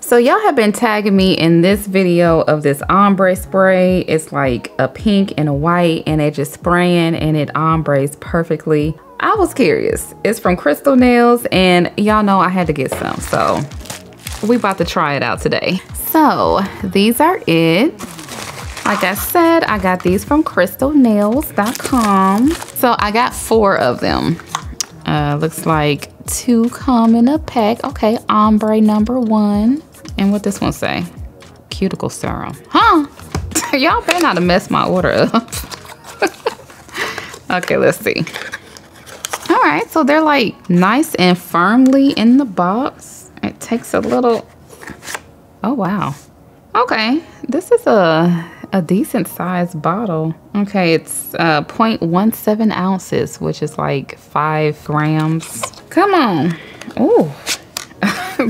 So y'all have been tagging me in this video of this ombre spray. It's like a pink and a white, and it just spraying and it ombres perfectly. I was curious. It's from Crystal Nails, and y'all know I had to get some, so we about to try it out today. So these are it. Like I said, I got these from crystalnails.com. So I got 4 of them. Looks like 2 come in a pack. Okay, ombre number 1. And what this one say? Cuticle serum. Huh? Y'all better not have messed my order up. Okay, let's see. All right, so they're like nice and firmly in the box. It takes a little, oh wow. Okay, this is a decent sized bottle. Okay, it's 0.17 ounces, which is like 5 grams. Come on. Ooh.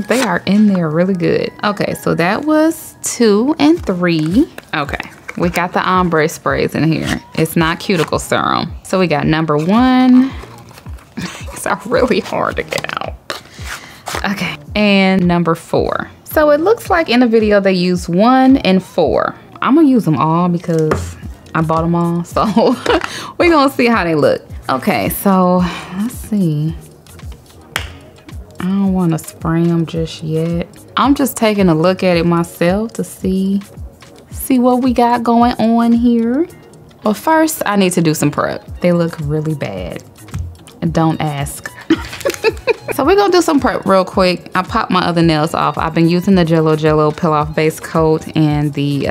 They are in there really good. Okay, so that was 2 and 3. Okay, we got the ombre sprays in here. It's not cuticle serum. So we got number 1. These are really hard to get out. Okay, and number 4. So it looks like in the video they use 1 and 4. I'm gonna use them all because I bought them all. So we're gonna see how they look. Okay, so let's see. I don't want to spray them just yet. I'm just taking a look at it myself to see what we got going on here. But first, I need to do some prep. They look really bad. Don't ask. So we're gonna do some prep real quick. I popped my other nails off. I've been using the Jello peel off base coat and the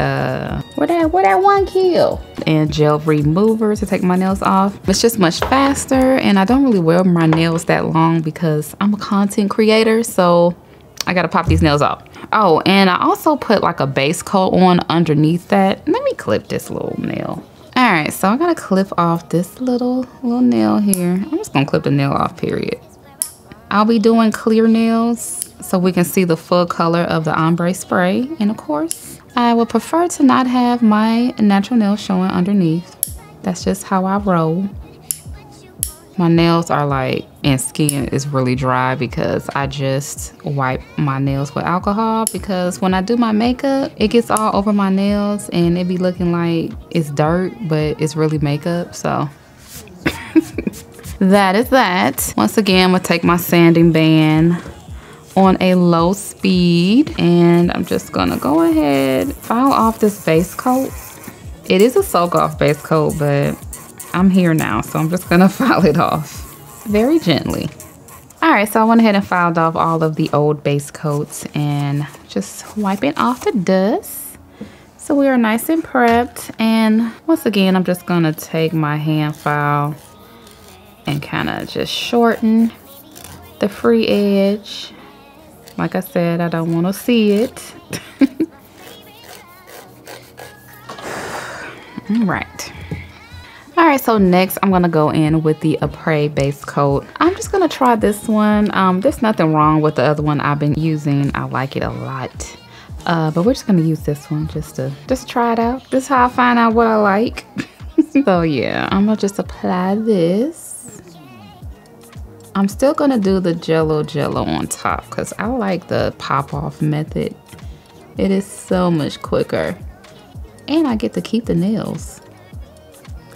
what that 1 kill and gel remover to take my nails off. It's just much faster, and I don't really wear my nails that long because I'm a content creator, so I gotta pop these nails off. Oh, and I also put like a base coat on underneath that. Let me clip this little nail. All right, so I gotta clip off this little nail here. I'm just gonna clip the nail off, period. I'll be doing clear nails so we can see the full color of the ombre spray. And of course, I would prefer to not have my natural nails showing underneath. That's just how I roll. My nails are like, and skin is really dry because I just wipe my nails with alcohol, because when I do my makeup, it gets all over my nails and it be looking like it's dirt, but it's really makeup, so. That is that. Once again, I'm gonna take my sanding band on a low speed, and I'm just gonna go ahead, file off this base coat. It is a soak off base coat, but I'm here now, so I'm just gonna file it off very gently. All right, so I went ahead and filed off all of the old base coats and just wiping off the dust. So we are nice and prepped. And once again, I'm just gonna take my hand file and kind of just shorten the free edge. Like I said, I don't want to see it. All right. All right, so next I'm gonna go in with the Ombre base coat. I'm just gonna try this one. There's nothing wrong with the other one I've been using. I like it a lot. But we're just gonna use this one just to try it out. This is how I find out what I like. So yeah, I'm gonna just apply this. I'm still gonna do the Jello on top because I like the pop off method. It is so much quicker, and I get to keep the nails.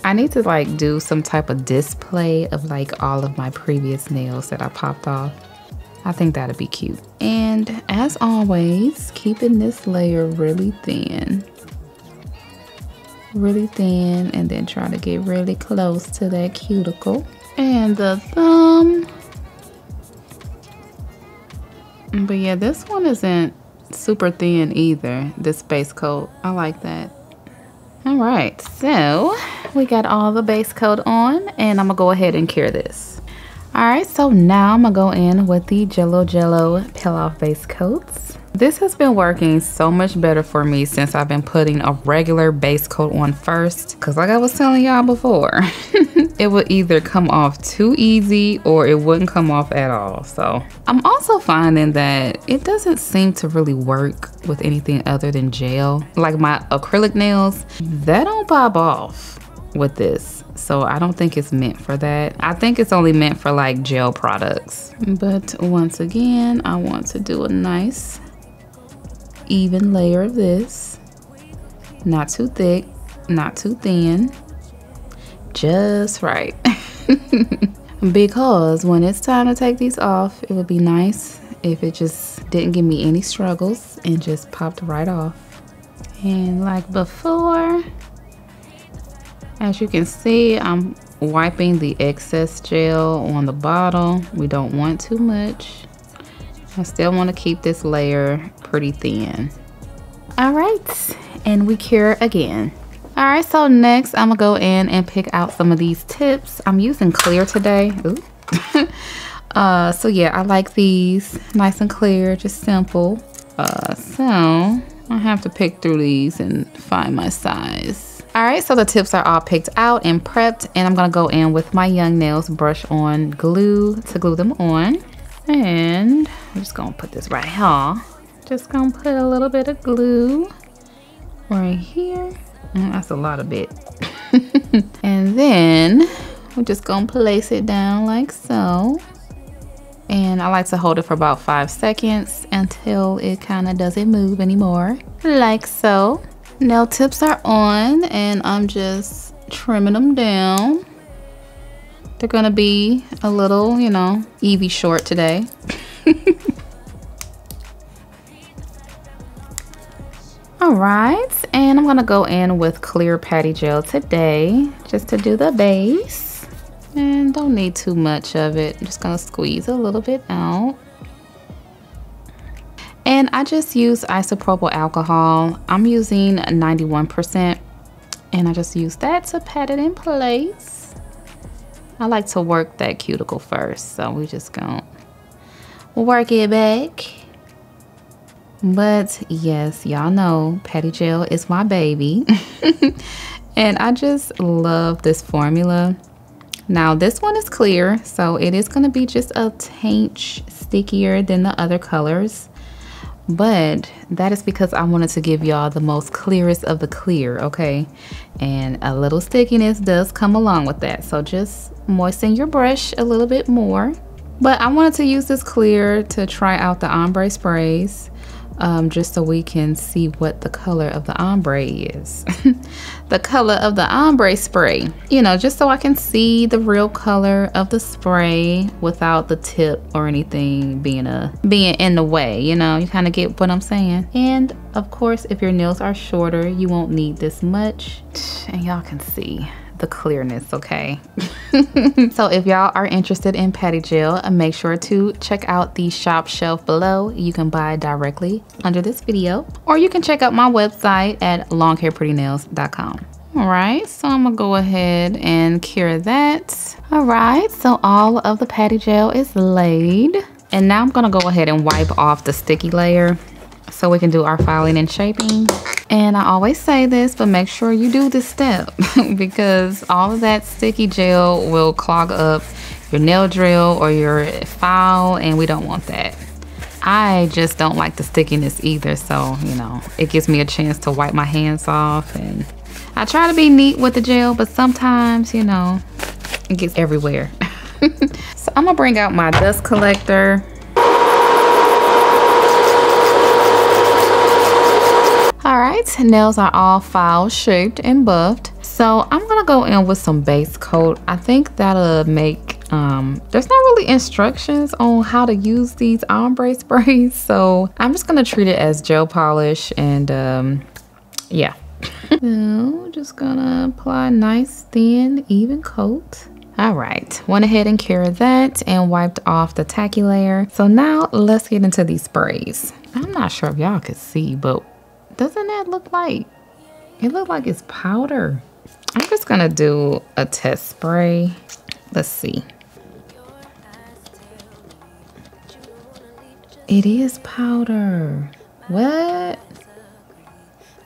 I need to like do some type of display of like all of my previous nails that I popped off. I think that'd be cute. And as always, keeping this layer really thin, and then try to get really close to that cuticle and the thumb. But yeah, this one isn't super thin either, this base coat. I like that. All right, so we got all the base coat on, and I'm gonna go ahead and cure this. All right, so now I'm gonna go in with the Jello peel off base coats. This has been working so much better for me since I've been putting a regular base coat on first, because like I was telling y'all before, it would either come off too easy or it wouldn't come off at all. So I'm also finding that it doesn't seem to really work with anything other than gel. Like my acrylic nails, that don't pop off with this. So I don't think it's meant for that. I think it's only meant for like gel products. But once again, I want to do a nice even layer of this. Not too thick, not too thin. Just right. Because when it's time to take these off, it would be nice if it just didn't give me any struggles and just popped right off. And like before, as you can see, I'm wiping the excess gel on the bottle. We don't want too much. I still want to keep this layer pretty thin. All right, and we cure again. All right, so next I'm gonna go in and pick out some of these tips. I'm using clear today. Ooh. So yeah, I like these nice and clear, just simple. So I have to pick through these and find my size. All right, so the tips are all picked out and prepped, and I'm gonna go in with my Young Nails brush on glue to glue them on. And I'm just gonna put this right here. Just gonna put a little bit of glue right here. That's a lot of bit. And then we're just gonna place it down like so. And I like to hold it for about 5 seconds until it kind of doesn't move anymore, like so. Nail tips are on, and I'm just trimming them down. They're gonna be a little, you know, Evie short today. All right, and I'm gonna go in with clear patty gel today, just to do the base. And don't need too much of it. I'm just gonna squeeze a little bit out. And I just use isopropyl alcohol. I'm using 91%, and I just use that to pat it in place. I like to work that cuticle first, so we just gonna work it back. But yes, y'all know patty gel is my baby. And I just love this formula. Now this one is clear, so it is going to be just a tinge stickier than the other colors. But that is because I wanted to give y'all the most clearest of the clear, okay? And a little stickiness does come along with that. So just moisten your brush a little bit more. But I wanted to use this clear to try out the ombre sprays. Just so we can see what the color of the ombre is. The color of the ombre spray, you know, just so I can see the real color of the spray without the tip or anything being in the way, you know. You kind of get what I'm saying. And of course, if your nails are shorter, you won't need this much, and y'all can see the clearness, okay? So if y'all are interested in patty gel, make sure to check out the shop shelf below. You can buy directly under this video, or you can check out my website at longhairprettynails.com. All right, so I'm gonna go ahead and cure that. All right, so all of the patty gel is laid, and now I'm gonna go ahead and wipe off the sticky layer so we can do our filing and shaping. And I always say this, but make sure you do this step because all of that sticky gel will clog up your nail drill or your file, and we don't want that. I just don't like the stickiness either, so you know, it gives me a chance to wipe my hands off. And I try to be neat with the gel, but sometimes, you know, it gets everywhere. So I'm gonna bring out my dust collector. All right, nails are all file shaped and buffed. So I'm gonna go in with some base coat. I think that'll make, there's not really instructions on how to use these ombre sprays. So I'm just gonna treat it as gel polish and yeah. So just gonna apply a nice thin, even coat. All right, went ahead and cured that and wiped off the tacky layer. So now let's get into these sprays. I'm not sure if y'all could see, but doesn't that look like, it look like it's powder. I'm just gonna do a test spray. Let's see. It is powder. What?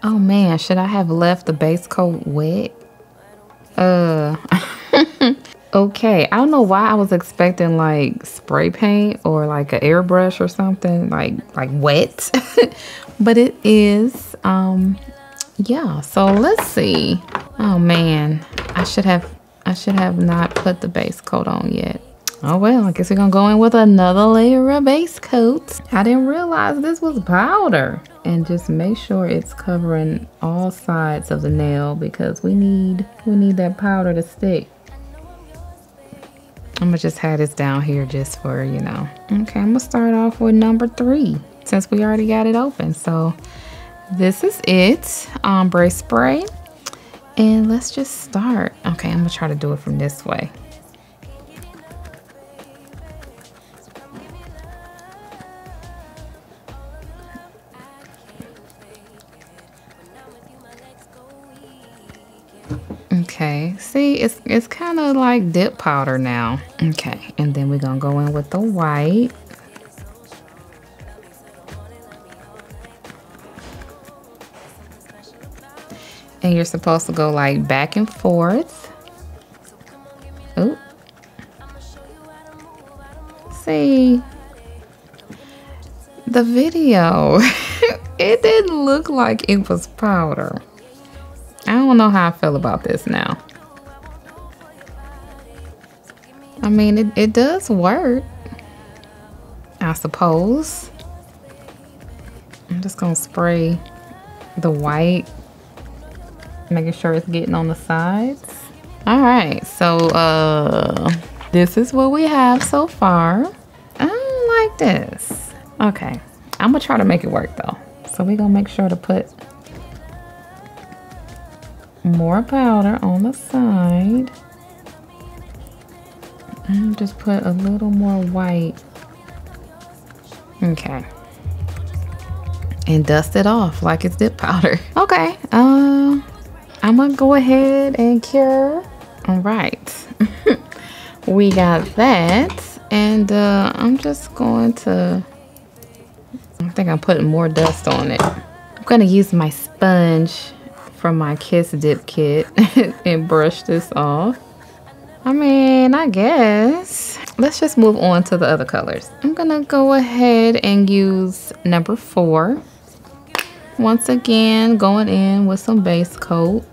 Oh man, should I have left the base coat wet? Okay, I don't know why I was expecting like spray paint or like an airbrush or something like wet. But it is, yeah, so let's see. Oh man, I should have not put the base coat on yet. Oh well, I guess we're gonna go in with another layer of base coat. I didn't realize this was powder. And just make sure it's covering all sides of the nail because we need that powder to stick. I'm gonna just have this down here just for, you know. Okay, I'm gonna start off with number 3 since we already got it open. So this is it, Ombre Spray. And let's just start. Okay, I'm gonna try to do it from this way. Okay, see, it's kind of like dip powder now. Okay, and then we're gonna go in with the white. And you're supposed to go like back and forth. Oop. See, the video, it didn't look like it was powder. I don't know how I feel about this now. I mean, it does work, I suppose. I'm just gonna spray the white, making sure it's getting on the sides. All right, so this is what we have so far. I don't like this. Okay, I'm gonna try to make it work though. So we're gonna make sure to put more powder on the side and just put a little more white. Okay, and dust it off like it's dip powder. Okay, I'm gonna go ahead and cure. All right. We got that, and I'm just going to, I think I'm putting more dust on it. I'm gonna use my sponge from my Kiss Dip kit and brush this off. I mean, I guess. Let's just move on to the other colors. I'm gonna go ahead and use number 4. Once again, going in with some base coat.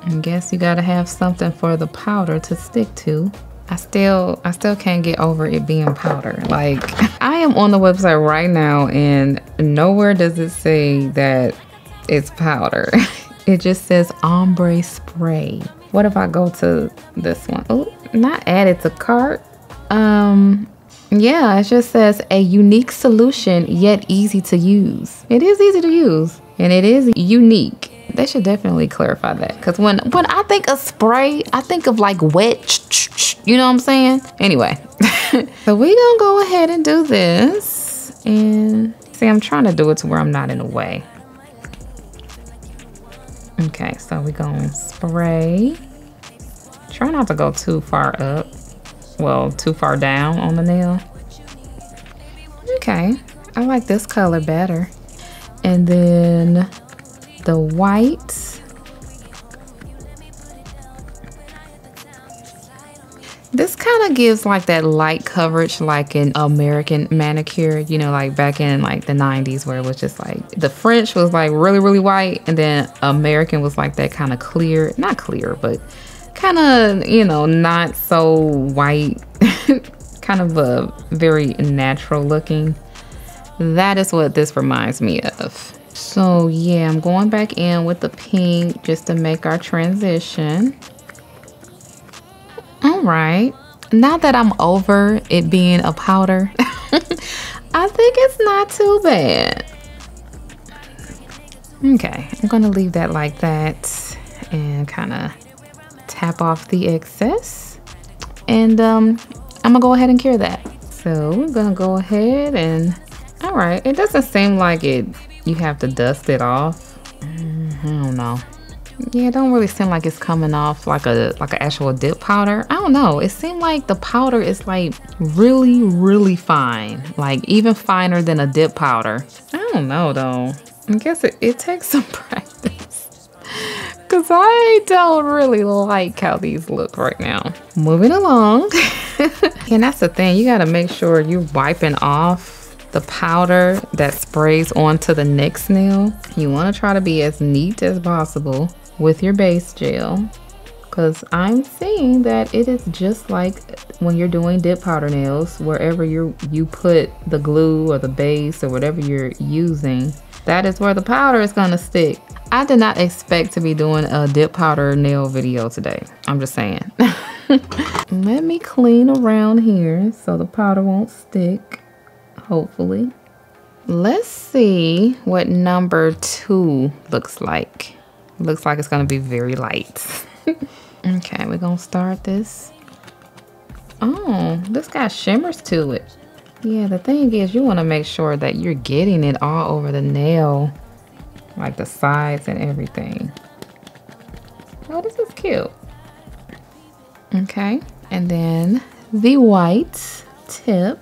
I guess you gotta have something for the powder to stick to. I still can't get over it being powder. Like, I am on the website right now and nowhere does it say that it's powder. It just says Ombre Spray. What if I go to this one? Oh, not added to cart. Yeah, it just says a unique solution yet easy to use. It is easy to use and it is unique. They should definitely clarify that, because when I think of spray, I think of like wet, you know what I'm saying? Anyway, so we gonna go ahead and do this. And see, I'm trying to do it to where I'm not in the way. Okay, so we gonna spray. Try not to go too far up. Well, too far down on the nail. Okay, I like this color better. And then the white. This kind of gives like that light coverage like an American manicure, you know, like back in like the 90s where it was just like the French was like really, really white, and then American was like that kind of clear, not clear, but kind of, you know, not so white, kind of a very natural looking. That is what this reminds me of. So yeah, I'm going back in with the pink just to make our transition. All right, now that I'm over it being a powder, I think it's not too bad. Okay, I'm gonna leave that like that and kind of tap off the excess. And I'm gonna go ahead and cure that. So we're gonna go ahead and, all right, it doesn't seem like you have to dust it off. I don't know. Yeah, it don't really seem like it's coming off like an actual dip powder. I don't know. It seemed like the powder is like really, really fine. Like even finer than a dip powder. I don't know though. I guess it takes some practice. Cause I don't really like how these look right now. Moving along. And that's the thing. You gotta make sure you're wiping off the powder that sprays onto the next nail. You want to try to be as neat as possible with your base gel, because I'm seeing that it is just like when you're doing dip powder nails, wherever you put the glue or the base or whatever you're using, that is where the powder is gonna stick. I did not expect to be doing a dip powder nail video today. I'm just saying. Let me clean around here so the powder won't stick, hopefully. Let's see what number 2 looks like. Looks like it's gonna be very light. Okay, we're gonna start this. Oh, this got shimmers to it. Yeah, the thing is you wanna make sure that you're getting it all over the nail, like the sides and everything. Oh, this is cute. Okay, and then the white tip.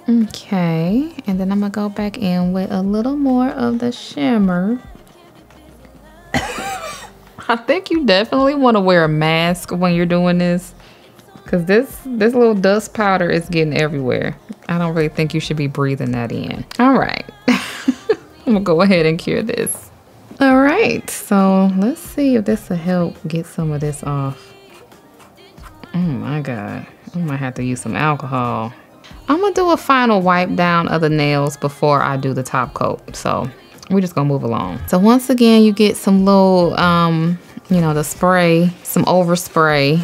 Okay, and then I'm gonna go back in with a little more of the shimmer. I think you definitely want to wear a mask when you're doing this, because this little dust powder is getting everywhere. I don't really think you should be breathing that in. All right, I'm gonna go ahead and cure this. All right, so let's see if this will help get some of this off. Oh my God, I might have to use some alcohol. I'm gonna do a final wipe down of the nails before I do the top coat. So we're just gonna move along. So once again, you get some little, you know, the spray, some overspray.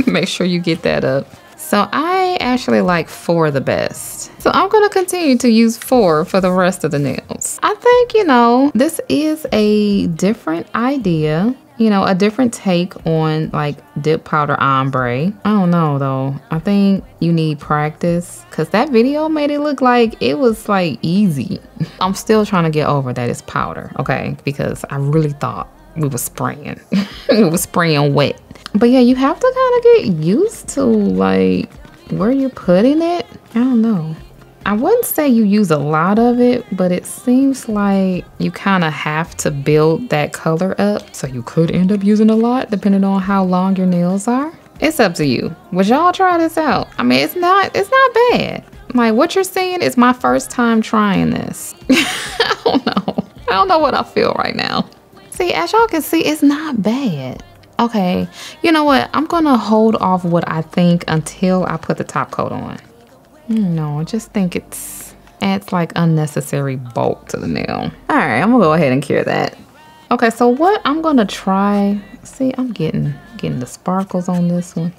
Make sure you get that up. So I actually like 4 the best. So I'm gonna continue to use 4 for the rest of the nails. I think, you know, this is a different idea. You know, a different take on like dip powder ombre. I don't know though. I think you need practice, because that video made it look like it was like easy. I'm still trying to get over that it's powder, okay? Because I really thought we were spraying. We were spraying wet. But yeah, you have to kind of get used to like where you're putting it. I don't know. I wouldn't say you use a lot of it, but it seems like you kind of have to build that color up. So you could end up using a lot depending on how long your nails are. It's up to you. Would y'all try this out? I mean, it's not bad. Like what you're seeing is my first time trying this. I don't know. I don't know what I feel right now. See, as y'all can see, it's not bad. Okay, you know what? I'm gonna hold off what I think until I put the top coat on. No, I just think it adds like unnecessary bulk to the nail. All right, I'm gonna go ahead and cure that. Okay, so what I'm gonna try, see, I'm getting the sparkles on this one.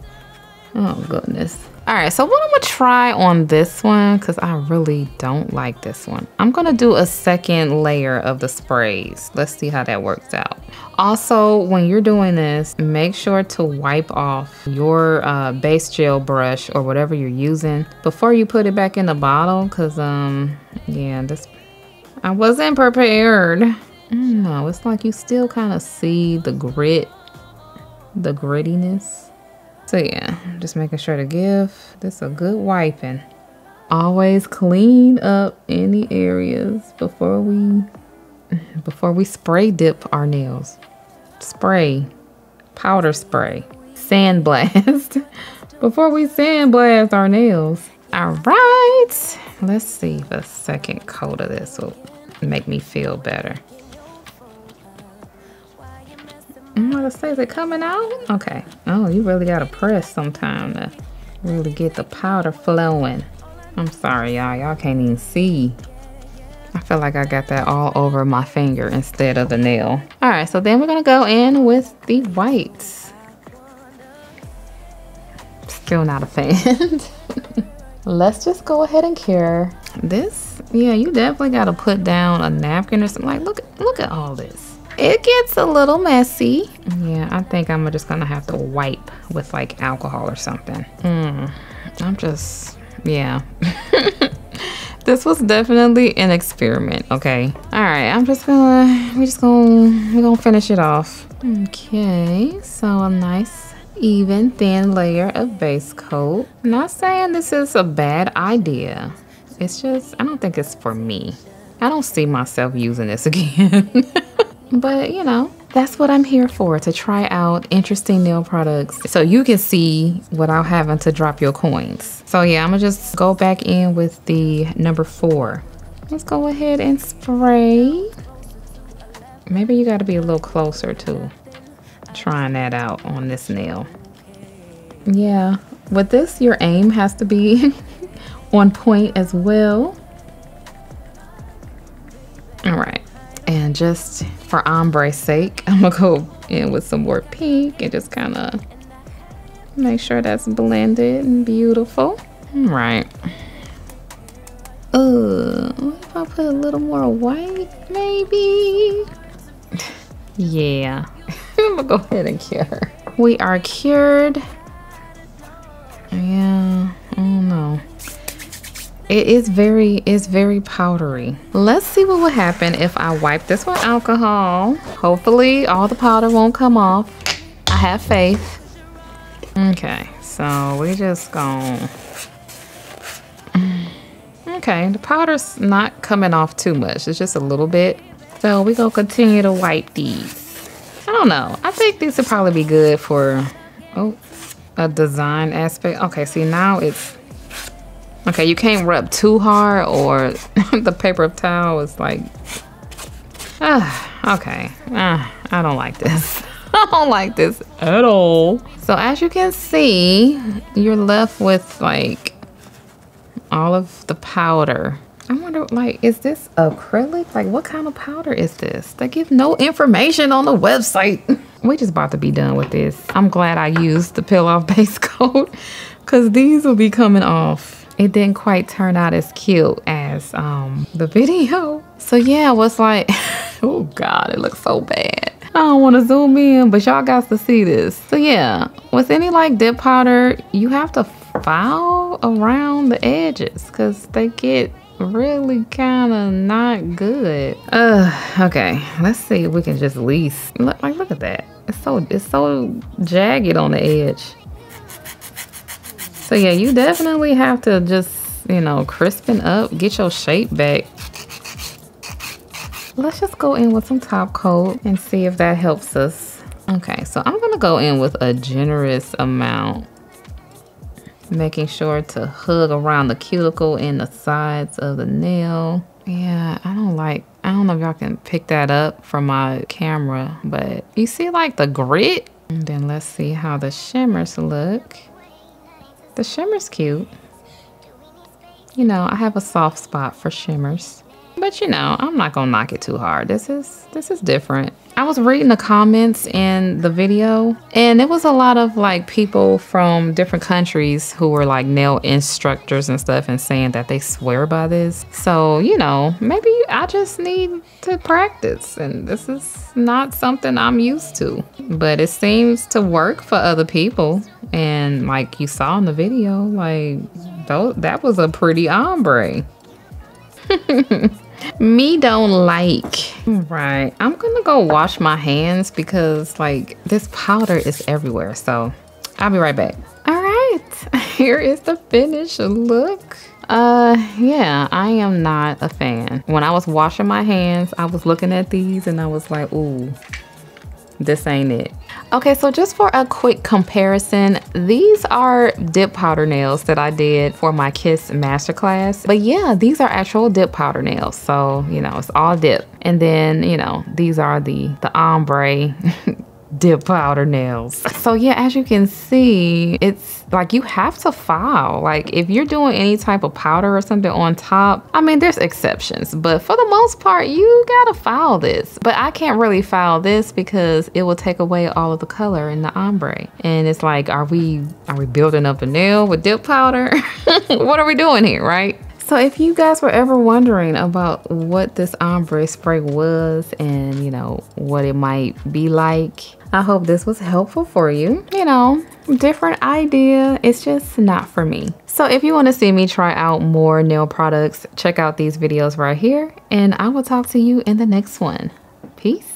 Oh goodness. All right, so what I'm gonna try on this one, because I really don't like this one. I'm gonna do a second layer of the sprays. Let's see how that works out. Also, when you're doing this, make sure to wipe off your base gel brush or whatever you're using before you put it back in the bottle, because yeah, I wasn't prepared. No, it's like you still kind of see the grittiness. So yeah, just making sure to give this a good wiping. Always clean up any areas before we spray dip our nails. Spray, powder spray, sandblast. Before we sandblast our nails. All right, let's see if a second coat of this will make me feel better. I'm gonna say, is it coming out? Okay. Oh, you really gotta press sometime to really get the powder flowing. I'm sorry, y'all. Y'all can't even see. I feel like I got that all over my finger instead of the nail. All right, so then we're gonna go in with the whites. Still not a fan. Let's just go ahead and cure this. Yeah, you definitely gotta put down a napkin or something. Like, look at all this. It gets a little messy. Yeah, I think I'm just gonna have to wipe with like alcohol or something. Yeah. This was definitely an experiment, okay? All right, we're gonna finish it off. Okay, so a nice, even, thin layer of base coat. I'm not saying this is a bad idea. It's just, I don't think it's for me. I don't see myself using this again. But, you know, that's what I'm here for, to try out interesting nail products so you can see without having to drop your coins. So, yeah, I'm going to just go back in with the number 4 let's go ahead and spray. Maybe you got to be a little closer to trying that out on this nail. Yeah, with this, your aim has to be on point as well. All right, and just for ombre's sake, I'm gonna go in with some more pink and just kind of make sure that's blended and beautiful. All right. What if I put a little more white, maybe? Yeah, I'm gonna go ahead and cure. We are cured. Yeah, I don't know. It's very powdery. Let's see what will happen if I wipe this with alcohol. Hopefully all the powder won't come off. I have faith. Okay, so we just gonna... Okay, the powder's not coming off too much. It's just a little bit. So we gonna continue to wipe these. I don't know. I think these would probably be good for a design aspect. Okay, see now it's... Okay, you can't rub too hard or the paper towel is like... okay, I don't like this. I don't like this at all. So as you can see, you're left with like all of the powder. I wonder, like, is this acrylic? Like, what kind of powder is this? They give no information on the website. We just about to be done with this. I'm glad I used the peel off base coat because these will be coming off. It didn't quite turn out as cute as the video. So yeah, it was like, oh God, it looks so bad. I don't want to zoom in, but y'all got to see this. So yeah, with any like dip powder, you have to file around the edges because they get really kind of not good. Okay, let's see if we can just least look at that. It's so jagged on the edge. So yeah, you definitely have to just, you know, crispen up, get your shape back. Let's just go in with some top coat and see if that helps us. Okay, so I'm gonna go in with a generous amount, making sure to hug around the cuticle and the sides of the nail. Yeah, I don't know if y'all can pick that up from my camera, but you see like the grit? And then let's see how the shimmers look. The shimmer's cute. You know, I have a soft spot for shimmers. But you know, I'm not gonna knock it too hard. This is different. I was reading the comments in the video and it was a lot of like people from different countries who were like nail instructors and stuff and saying that they swear by this. So, you know, maybe I just need to practice and this is not something I'm used to. But it seems to work for other people. And like you saw in the video, like that was a pretty ombre. Me don't like. Right, I'm gonna go wash my hands because like this powder is everywhere. So I'll be right back. All right, here is the finished look. Yeah, I am not a fan. When I was washing my hands, I was looking at these and I was like, ooh, this ain't it. Okay, so just for a quick comparison, these are dip powder nails that I did for my Kiss masterclass. But yeah, these are actual dip powder nails. So, you know, it's all dip. And then, you know, these are the ombre dip powder nails. So yeah, as you can see, it's like you have to file. Like if you're doing any type of powder or something on top, I mean, there's exceptions, but for the most part, you gotta file this. But I can't really file this because it will take away all of the color in the ombre. And it's like, are we building up a nail with dip powder? What are we doing here, right? So if you guys were ever wondering about what this ombre spray was and, you know, what it might be like, I hope this was helpful for you. You know, different idea. It's just not for me. So if you want to see me try out more nail products, check out these videos right here. And I will talk to you in the next one. Peace.